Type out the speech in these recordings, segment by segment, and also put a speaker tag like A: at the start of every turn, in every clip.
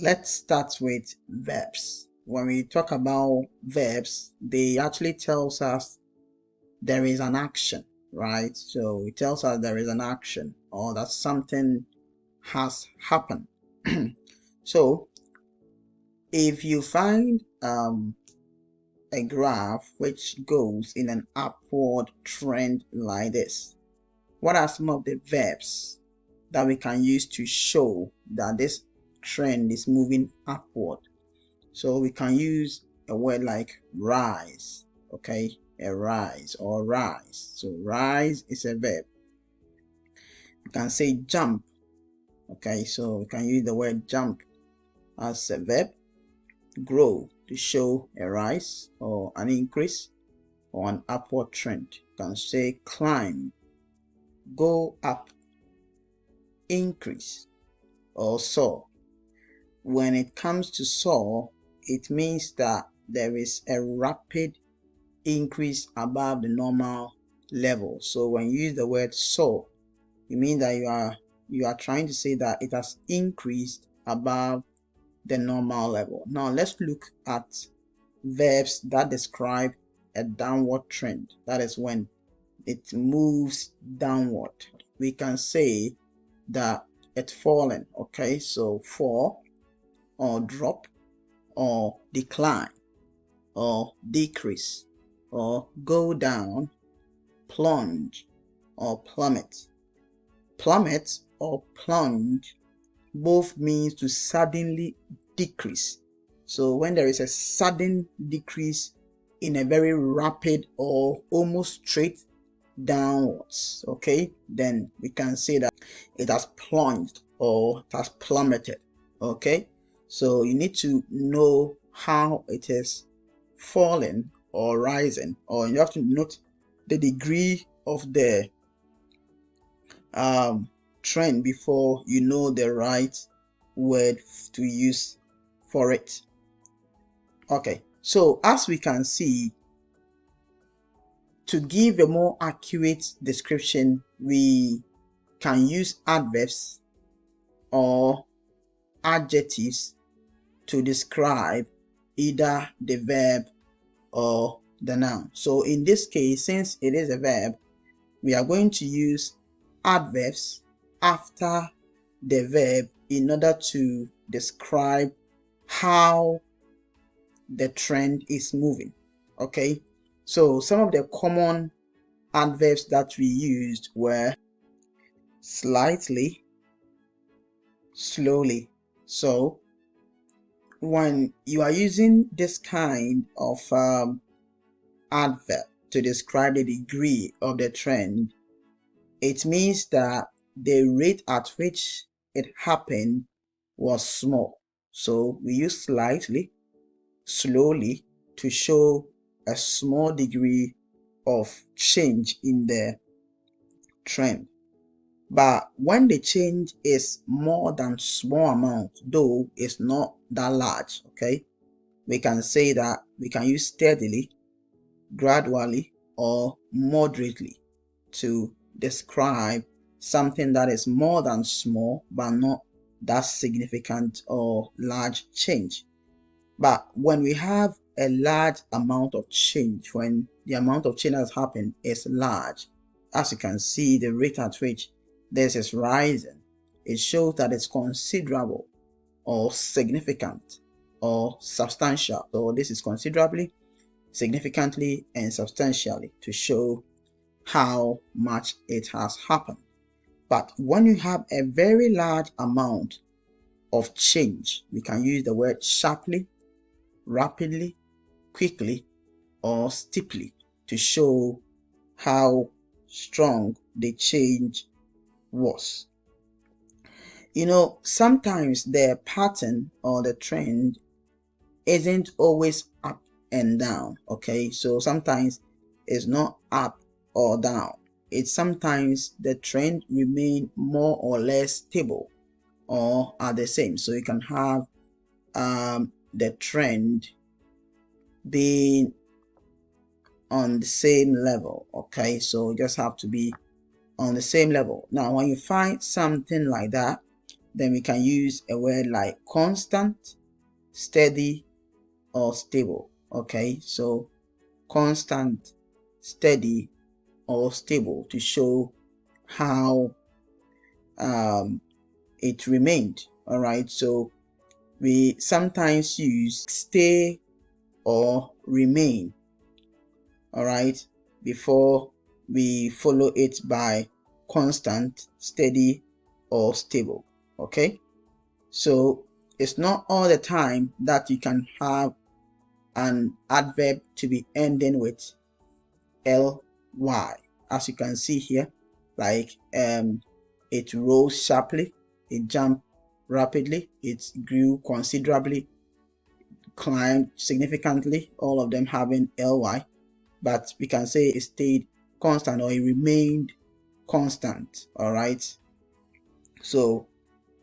A: let's start with verbs. When we talk about verbs, they actually tells us there is an action, right? So it tells us there is an action or that something has happened. So if you find a graph which goes in an upward trend like this, what are some of the verbs that we can use to show that this trend is moving upward? So we can use a word like rise, okay? A rise or rise. So rise is a verb. You can say jump, okay? So we can use the word jump as a verb. Grow to show a rise or an increase or an upward trend. You can say climb, go up, increase, or soar. When it comes to soar, it means that there is a rapid increase above the normal level. So when you use the word soar, it means that you are trying to say that it has increased above the normal level. Now let's look at verbs that describe a downward trend. That is when it moves downward. We can say that it's fallen, okay? So fall or drop or decline or decrease or go down, plunge or plummet. Plummet or plunge both means to suddenly decrease. So when there is a sudden decrease in a very rapid or almost straight downwards, okay, then we can say that it has plunged or it has plummeted, okay? So you need to know how it is falling or rising, or you have to note the degree of the trend before you know the right word to use for it. Okay, so as we can see, to give a more accurate description, we can use adverbs or adjectives to describe either the verb or the noun. So in this case, since it is a verb, we are going to use adverbs after the verb in order to describe how the trend is moving. Okay, so some of the common adverbs that we used were slightly, slowly. So when you are using this kind of adverb to describe the degree of the trend, it means that the rate at which it happened was small. So we use slightly, slowly to show a small degree of change in the trend. But when the change is more than small amount, though it's not that large, okay, we can say that we can use steadily, gradually, or moderately to describe something that is more than small but not that significant or large change. But when we have a large amount of change, when the amount of change that has happened is large, as you can see, the rate at which this is rising, it shows that it's considerable or significant or substantial. So this is considerably, significantly, and substantially to show how much it has happened. But when you have a very large amount of change, we can use the word sharply, rapidly, quickly, or steeply to show how strong the change was. You know, sometimes the pattern or the trend isn't always up and down, okay? So sometimes it's not up or down. It's sometimes the trend remain more or less stable or are the same. So you can have the trend being on the same level, okay? So you just have to be on the same level. Now when you find something like that, then we can use a word like constant, steady, or stable. Okay, so constant, steady, or stable to show how it remained. All right, so we sometimes use stay or remain, all right, before we follow it by constant, steady, or stable. Okay, so it's not all the time that you can have an adverb to be ending with ly, as you can see here, like it rose sharply, it jumped rapidly, it grew considerably, climbed significantly, all of them having ly. But we can say it stayed constant or it remained constant. All right, so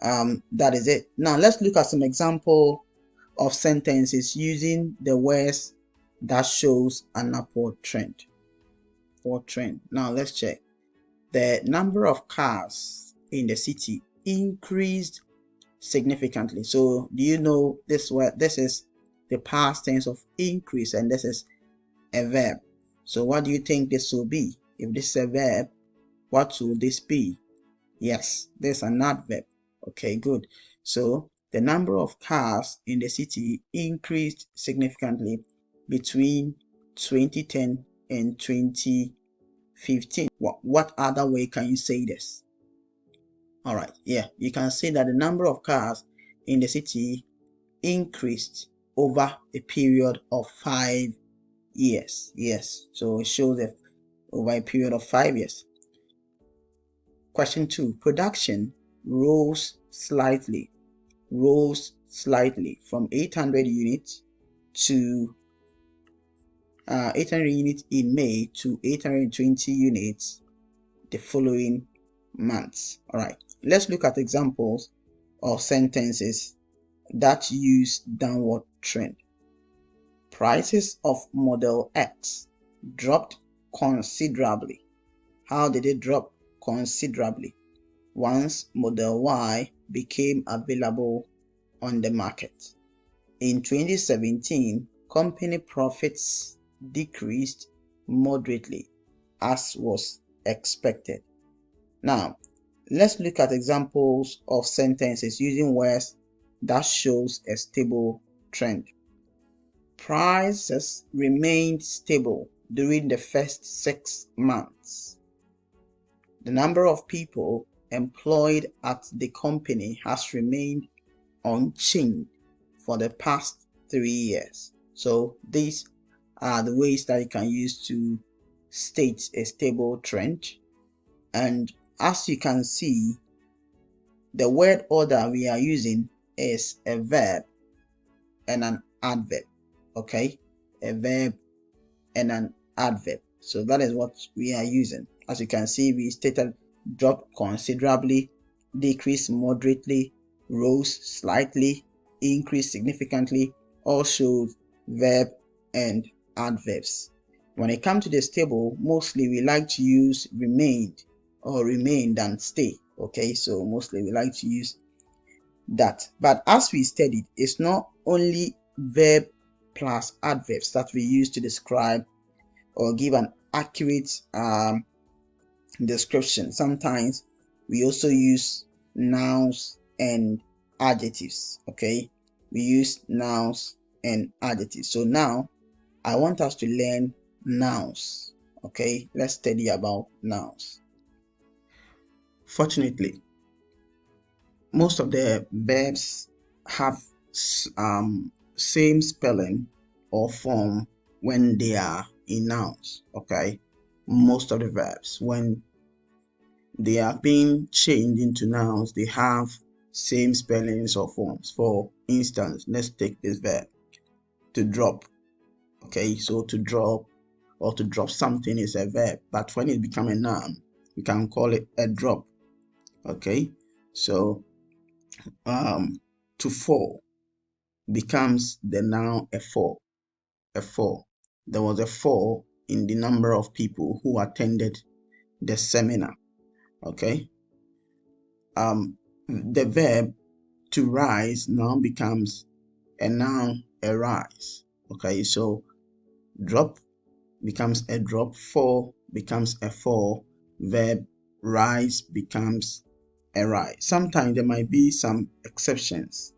A: that is it. Now let's look at some example of sentences using the words that shows an upward trend. Now let's check. The number of cars in the city increased significantly. So do you know this word? This is the past tense of increase, and this is a verb. So what do you think this will be? If this is a verb, what will this be? Yes, there's an adverb. Okay, good. So the number of cars in the city increased significantly between 2010 and 2015. What other way can you say this? All right, yeah, you can say that the number of cars in the city increased over a period of 5 years. Yes, so it shows that over a period of 5 years. Question 2. Production rose slightly from 800 units to 800 units in May to 820 units the following months. All right, let's look at examples of sentences that use downward trend. Prices of Model X dropped considerably. How did it drop considerably? Once Model Y became available on the market. In 2017, company profits decreased moderately, as was expected. Now, let's look at examples of sentences using words that shows a stable trend. Prices remained stable during the first 6 months. The number of people employed at the company has remained unchanged for the past 3 years. So these are the ways that you can use to state a stable trend. And as you can see, the word order we are using is a verb and an adverb. Okay, a verb and an adverb. So that is what we are using. As you can see, we stated dropped considerably, decreased moderately, rose slightly, increased significantly, all shows verb and adverbs. When it comes to the stable, mostly we like to use remained or remain than stay. Okay, so mostly we like to use that. But as we studied, it's not only verb plus adverbs that we use to describe or give an accurate description. Sometimes we also use nouns and adjectives. Okay, we use nouns and adjectives. So now I want us to learn nouns. Okay, let's study about nouns. Fortunately, most of the verbs have same spelling or form when they are in nouns. Okay, most of the verbs, when they are being changed into nouns, they have same spellings or forms. For instance, let's take this verb, to drop. Okay, so to drop or to drop something is a verb, but when it becomes a noun, we can call it a drop. Okay, so to fall becomes the noun a fall. There was a fall in the number of people who attended the seminar. Okay, the verb to rise now becomes a noun, arise. Okay, so drop becomes a drop, fall becomes a fall, verb rise becomes a rise. Sometimes there might be some exceptions.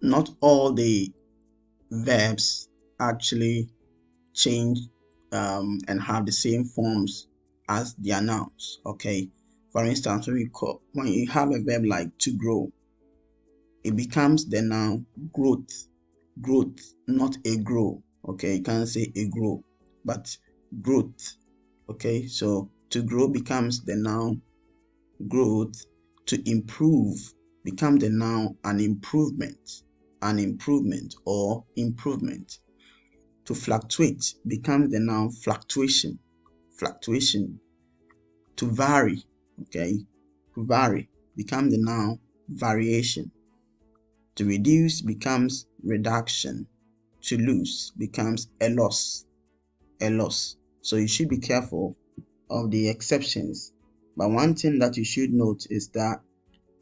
A: Not all the verbs actually change and have the same forms as their nouns. Okay, for instance, when you have a verb like to grow, it becomes the noun growth. Growth, not a grow. Okay, you can't say a grow, but growth. Okay, so to grow becomes the noun growth. To improve become the noun an improvement, or improvement. To fluctuate becomes the noun fluctuation, To vary, okay, to vary becomes the noun variation. To reduce becomes reduction. To lose becomes a loss, So you should be careful of the exceptions. But one thing that you should note is that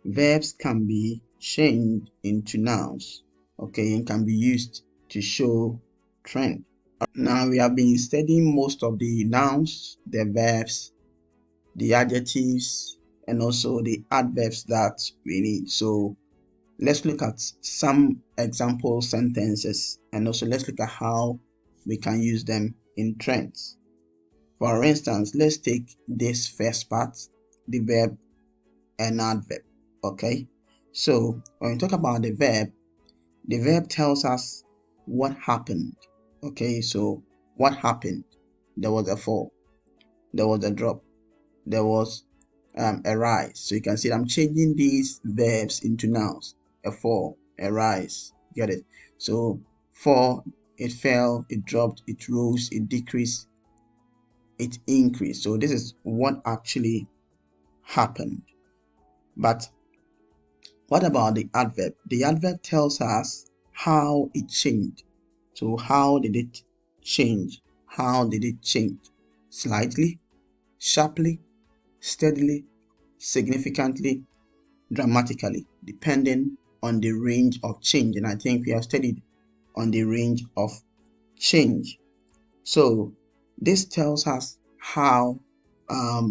A: verbs can be changed into nouns, okay, and can be used to show trend. Now we have been studying most of the nouns, the verbs, the adjectives, and also the adverbs that we need. So let's look at some example sentences, and also let's look at how we can use them in trends. For instance, let's take this first part, the verb and adverb. Okay, so when we talk about the verb tells us what happened. Okay, so what happened? There was a fall, there was a drop, there was a rise. So you can see I'm changing these verbs into nouns. A fall, a rise. Get it? So fall, it fell, it dropped, it rose, it decreased, it increased. So this is what actually happened. But what about the adverb? The adverb tells us how it changed. So how did it change? How did it change? Slightly, sharply, steadily, significantly, dramatically, depending on the range of change. And I think we have studied on the range of change. So this tells us how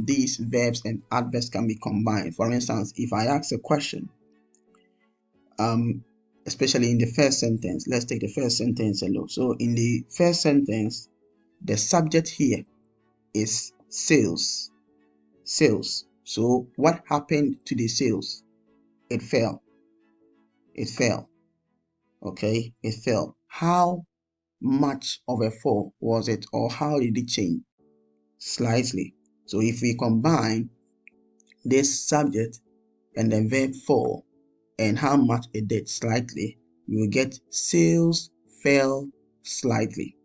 A: these verbs and adverbs can be combined. For instance, if I ask a question, especially in the first sentence, let's take the first sentence alone. So in the first sentence, the subject here is sales. Sales. So what happened to the sales? It fell. It fell. Okay, it fell. How much of a fall was it, or how did it change? Slightly. So if we combine this subject and the verb fall and how much it did slightly, we will get sales fell slightly.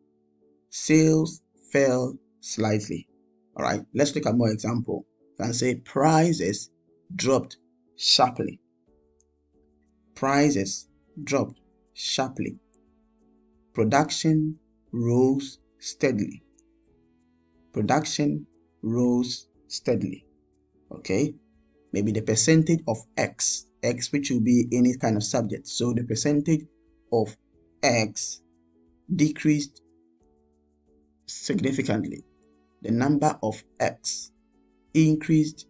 A: Sales fell slightly. All right, let's look at more example. You can say prices dropped sharply. Prices dropped sharply. Production rose steadily. Production rose steadily. Okay, maybe the percentage of X, which will be any kind of subject. So the percentage of X decreased significantly. The number of X increased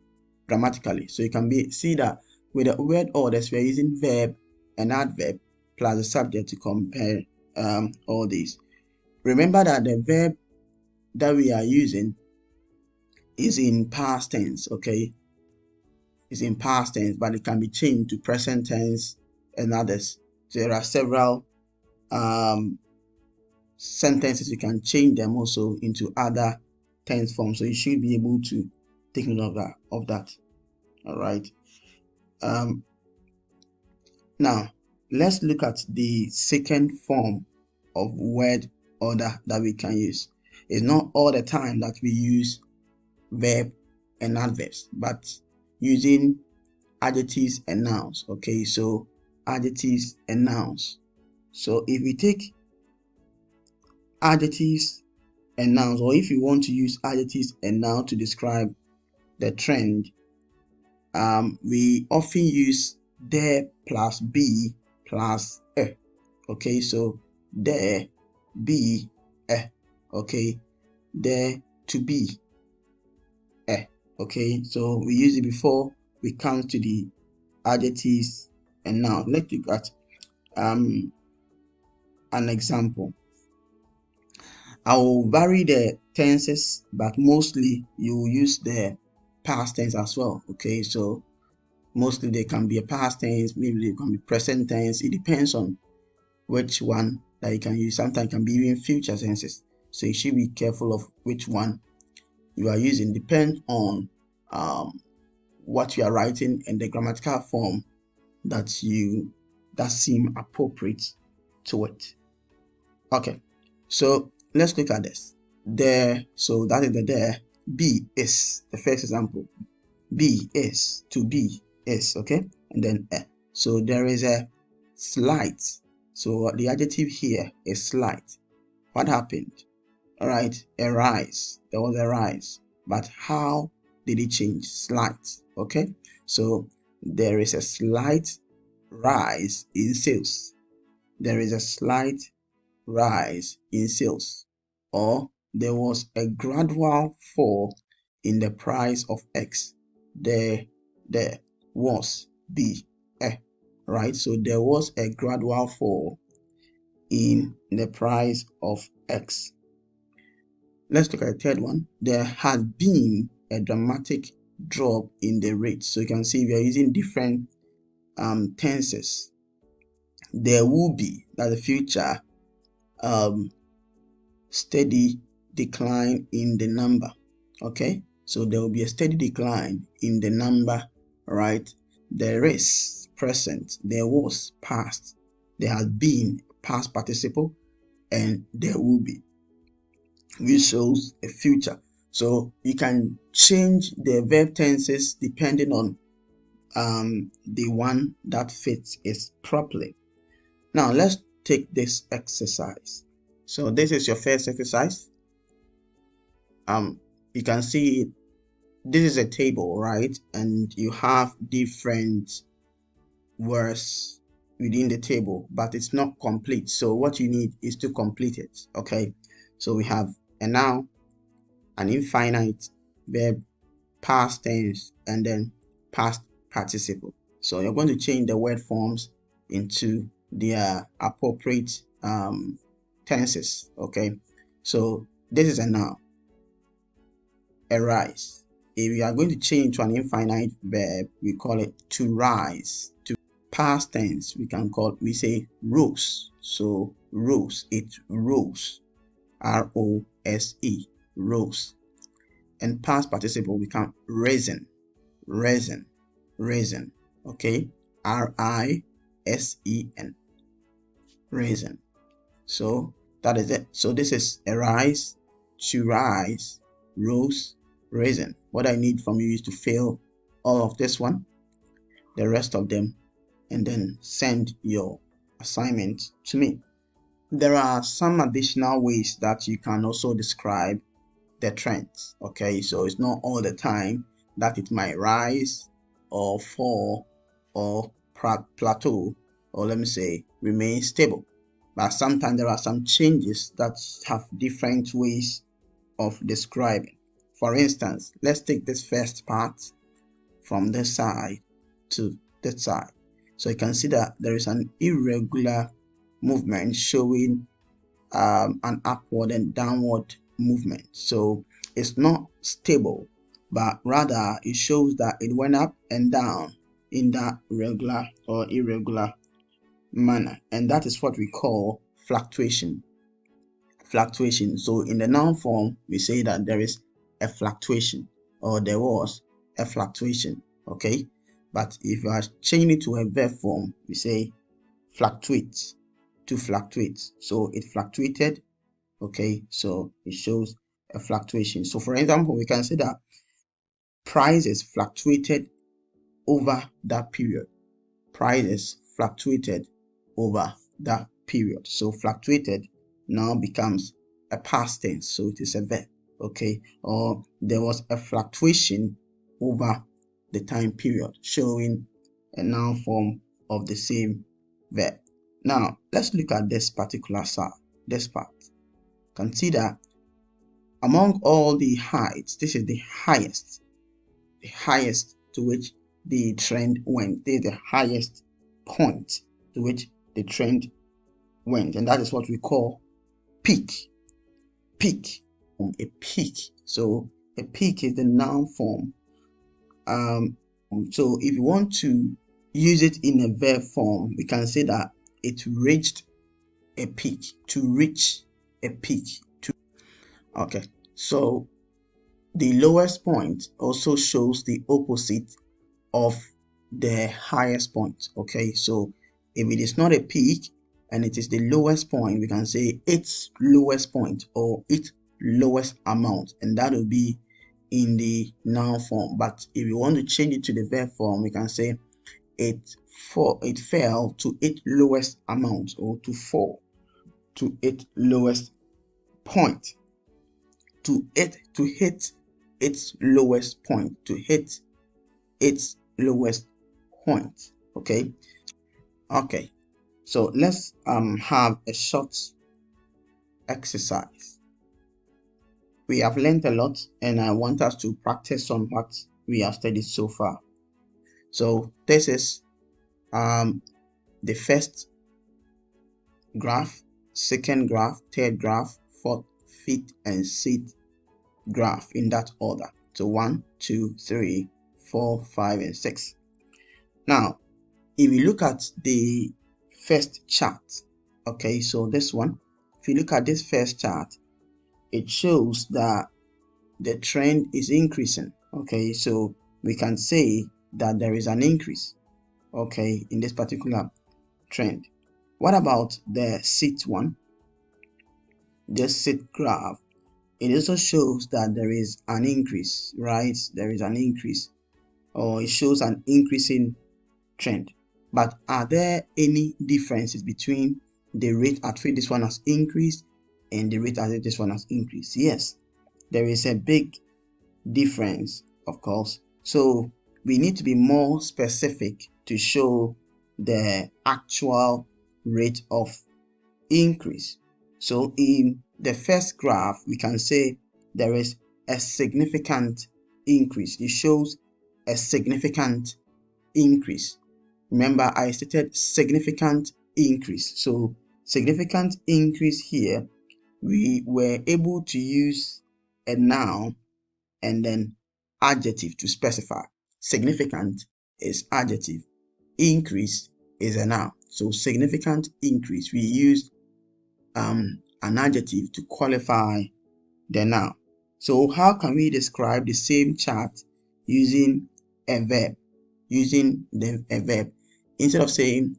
A: dramatically. So you can see that with the word orders, we're using verb and adverb plus the subject to compare all these. Remember that the verb that we are using is in past tense, okay? It's in past tense, but it can be changed to present tense and others. So there are several sentences you can change them also into other tense forms. So you should be able to take note of that. All right. Now let's look at the second form of word order that we can use. It's not all the time that we use verb and adverbs, but using adjectives and nouns. Okay, so adjectives and nouns. So if we take adjectives and nouns, or if you want to use adjectives and nouns to describe the trend, we often use there plus be plus a. Okay, so there, be, a. Okay, there, to be, a. Okay, so we use it before we come to the adjectives. And now let's look at an example. I will vary the tenses, but mostly you will use the past tense as well. Okay, so mostly they can be a past tense, maybe they can be present tense. It depends on which one that you can use. Sometimes it can be even future tenses. So you should be careful of which one you are using. Depend on what you are writing and the grammatical form that seem appropriate to it. Okay, so let's look at this. There, so that is the there. Be is the first example. Be is, to be is, okay, and then so there is a slight. So the adjective here is slight. What happened? All right, a rise. There was a rise, but how did it change? Slight. Okay, so there is a slight rise in sales. There is a slight rise in sales, or there was a gradual fall in the price of X. There was be a, right? So there was a gradual fall in the price of X. Let's look at the third one. There has been a dramatic drop in the rate. So you can see we are using different tenses. There will be, that's the future, steady decline in the number. Okay, so there will be a steady decline in the number, right? There is present, there was past, there has been past participle, and there will be, which shows a future. So you can change the verb tenses depending on the one that fits it properly. Now let's take this exercise. So this is your first exercise. You can see this is a table, right? And you have different words within the table, but it's not complete. So what you need is to complete it. Okay, so we have a noun, an infinite verb, past tense, and then past participle. So you're going to change the word forms into their appropriate tenses. Okay, so this is a noun, a rise. If we are going to change to an infinite verb, we call it to rise. To past tense, we say rose. So rose, it rose, R-O-S-E, rose. And past participle become risen, risen, risen. Okay, R-I-S-E-N, risen. So that is it. So this is a rise, to rise, rose, risen. What I need from you is to fill all of this one, the rest of them, and then send your assignment to me. There are some additional ways that you can also describe the trends. Okay, so it's not all the time that it might rise or fall or plateau, or let me say remain stable. But sometimes there are some changes that have different ways of describing. For instance, let's take this first part from this side to that side. So you can see that there is an irregular movement showing an upward and downward movement. So it's not stable, but rather it shows that it went up and down in that regular or irregular manner, and that is what we call fluctuation. So in the noun form, we say that there is a fluctuation, or there was a fluctuation. Okay, but if you are changing it to a verb form, we say fluctuate, to fluctuate. So it fluctuated. Okay, so it shows a fluctuation. So for example, we can say that prices fluctuated over that period. Prices fluctuated over that period. So fluctuated now becomes a past tense, so it is a verb. Okay, or there was a fluctuation over the time period, showing a noun form of the same verb. Now, let's look at this particular side, this part. Consider among all the heights, this is the highest to which the trend went. This is the highest point to which the trend went, and that is what we call peak. Peak, a peak. So a peak is the noun form. So if you want to use it in a verb form, we can say that it reached a peak. To reach a peak. Okay, so the lowest point also shows the opposite of the highest point. Okay, so if it is not a peak and it is the lowest point, we can say its lowest point or its lowest amount, and that will be in the noun form. But if you want to change it to the verb form, we can say it fell to its lowest amount, or to fall to its lowest point. To hit its lowest point, to hit its lowest point. Okay, so let's have a short exercise. We have learned a lot, and I want us to practice on what we have studied so far. So this is the first graph, second graph, third graph, fourth, fifth, and sixth graph in that order. So 1, 2, 3, 4, 5, and 6. Now, if you look at the first chart, okay, so this one, if you look at this first chart, it shows that the trend is increasing. Okay, so we can say that there is an increase, okay, in this particular trend. What about the sixth one, the sixth graph? It also shows that there is an increase, right? There is an increase, or it shows an increasing trend. But are there any differences between the rate at which this one has increased and the rate at which this one has increased? Yes, there is a big difference, of course. So we need to be more specific to show the actual rate of increase. So in the first graph, we can say there is a significant increase. It shows a significant increase. Remember, I stated significant increase. So significant increase here, we were able to use a noun and then adjective to specify. Significant is adjective, increase is a noun. So significant increase, we used an adjective to qualify the noun. So how can we describe the same chart using a verb? Using a verb, instead of saying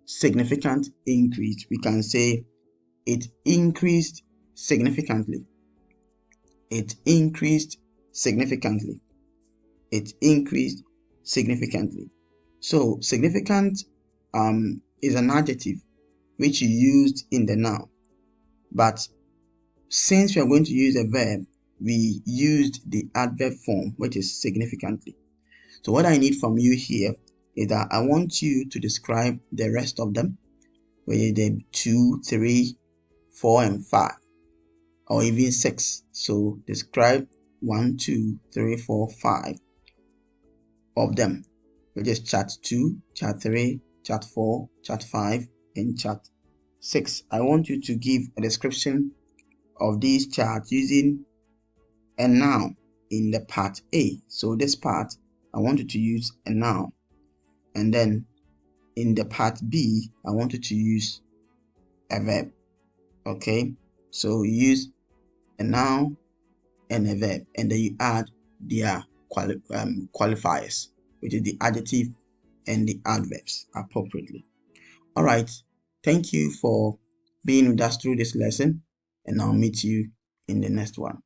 A: significant increase, we can say it increased significantly. It increased significantly. It increased significantly. So significant is an adjective which you used in the noun, but since we are going to use a verb, we used the adverb form, which is significantly. So what I need from you here is that I want you to describe the rest of them, with the 2, 3, 4, and 5, or even 6. So describe 1, 2, 3, 4, 5 of them, which is chart 2, chart 3, chart 4, chart 5, and chart 6. I want you to give a description of these charts using a noun in the part A. So this part, I want you to use a noun, and then in the part B, I want you to use a verb. Okay, so you use a noun and a verb, and then you add their qualifiers, which is the adjective and the adverbs appropriately. All right, thank you for being with us through this lesson, and I'll meet you in the next one.